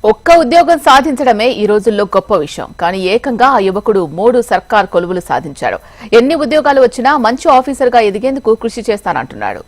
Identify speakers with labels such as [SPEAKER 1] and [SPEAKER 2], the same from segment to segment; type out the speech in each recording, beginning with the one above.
[SPEAKER 1] ఒక్క ఉద్యోగం సాధించడమే ఈ రోజుల్లో గొప్ప విషయం. కానీ ఏకంగా ఆ యువకుడు 3 సర్కార్ కొలువులు సాధించాడు. ఎన్ని ఉద్యోగాలు వచ్చినా మంచి ఆఫీసర్గా ఎదిగేందుకు కృషి చేస్తానంటున్నాడు.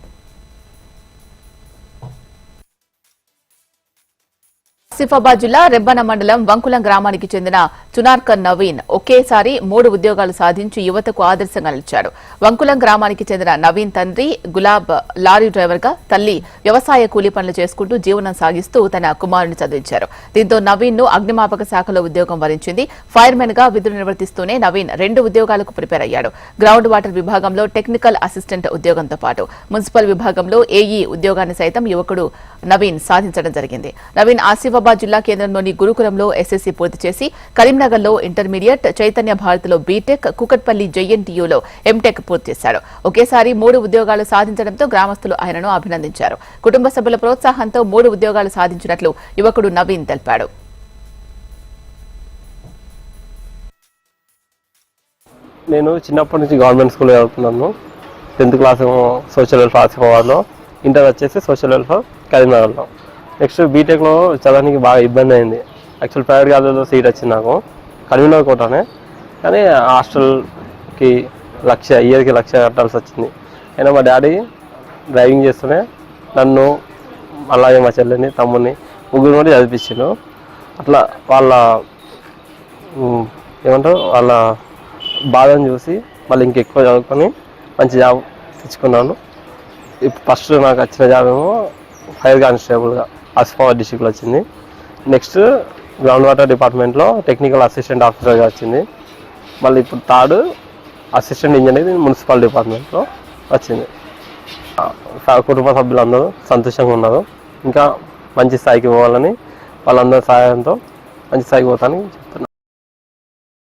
[SPEAKER 1] ఆసిఫాబాద్ జిల్లా రెబ్బన మండలం వంకులం గ్రామానికి చెందిన చునార్కర్ నవీన్ ఒకేసారి 3 ఉద్యోగాలు సాధించి యువతకు ఆదర్శంగా నిలిచాడు. వంకులం గ్రామానికి చెందిన నవీన్ తండ్రి గులాబ్ లారీ డ్రైవర్గా, తల్లి వ్యవసాయ కూలీ పనులు చేసుకుంటూ జీవనం సాగిస్తూ తన కుమారుని చదివించారు. దీంతో నవీన్ ను అగ్నిమాపక శాఖలో ఉద్యోగం వరించింది. ఫైర్మెన్ గా విధులు నిర్వర్తిస్తూనే నవీన్ 2 ఉద్యోగాలకు ప్రిపేర్ అయ్యాడు. గ్రౌండ్ వాటర్ విభాగంలో టెక్నికల్ అసిస్టెంట్ ఉద్యోగంతో పాటు మున్సిపల్ విభాగంలో ఏఈ ఉద్యోగాన్ని సైతం యువకుడు నవీన్ సాధించడం జరిగింది. నవీన్ ఆసిఫాబాద్ జిల్లా కేంద్రంలోని గురుకులంలో ఎస్ఎస్సీ పూర్తి చేసి కరీంనగర్లో ఇంటర్మీడియట్, చైతన్య భారత్లో బీటెక్, కుకట్పల్లి జేఎన్టీయూలో ఎంటెక్ పూర్తి చేశాడు. ఒకేసారి 3 ఉద్యోగాలు సాధించడంతో గ్రామస్తులు ఆయనను అభినందించారు. కుటుంబ సభ్యుల ప్రోత్సాహంతో 3 ఉద్యోగాలు సాధించినట్లు యువకుడు నవీన్ తెలిపాడు.
[SPEAKER 2] నేను చిన్నప్పటి నుంచి గవర్నమెంట్ స్కూల్లో చదువుతున్నాను. 10th క్లాస్ సోషల్ వెల్ఫేర్ ఆసిఫాబాద్లో, ఇంటర్ వచ్చేసి సోషల్ వెల్ఫేర్ కరీంనగర్లో. నెక్స్ట్ బీటెక్లో చదవడానికి బాగా ఇబ్బంది అయింది. యాక్చువల్ ప్రైవేట్ కాలేజ్లో సీట్ వచ్చింది నాకు, కరీంనగర్ కోటానే. కానీ హాస్టల్కి ఇయర్కి 1,00,000 కట్టాల్సి వచ్చింది. అయినా మా డాడీ డ్రైవింగ్ చేస్తూనే నన్ను, అలాగే మా చెల్లెని, తమ్ముడిని, ముగ్గురు కూడా చదివించాను. అట్లా వాళ్ళ వాళ్ళ బాధను చూసి మళ్ళీ ఇంకెక్కువ చదువుకొని మంచి జాబ్ తెచ్చుకున్నాను. ఇప్పుడు ఫస్ట్ నాకు వచ్చిన జాబ్ ఏమో ఫైర్ కానిస్టేబుల్గా ఆసిఫాబాద్ డిస్ట్రిక్ట్లో వచ్చింది. నెక్స్ట్ గ్రౌండ్ వాటర్ డిపార్ట్మెంట్లో టెక్నికల్ అసిస్టెంట్ ఆఫీసర్గా వచ్చింది. మళ్ళీ ఇప్పుడు 3rd అసిస్టెంట్ ఇంజనీర్ మున్సిపల్ డిపార్ట్మెంట్లో వచ్చింది. కుటుంబ సభ్యులందరూ సంతోషంగా ఉన్నారు. ఇంకా మంచి స్థాయికి పోవాలని వాళ్ళందరి సహాయంతో మంచి స్థాయికి పోతానని చెప్తున్నారు.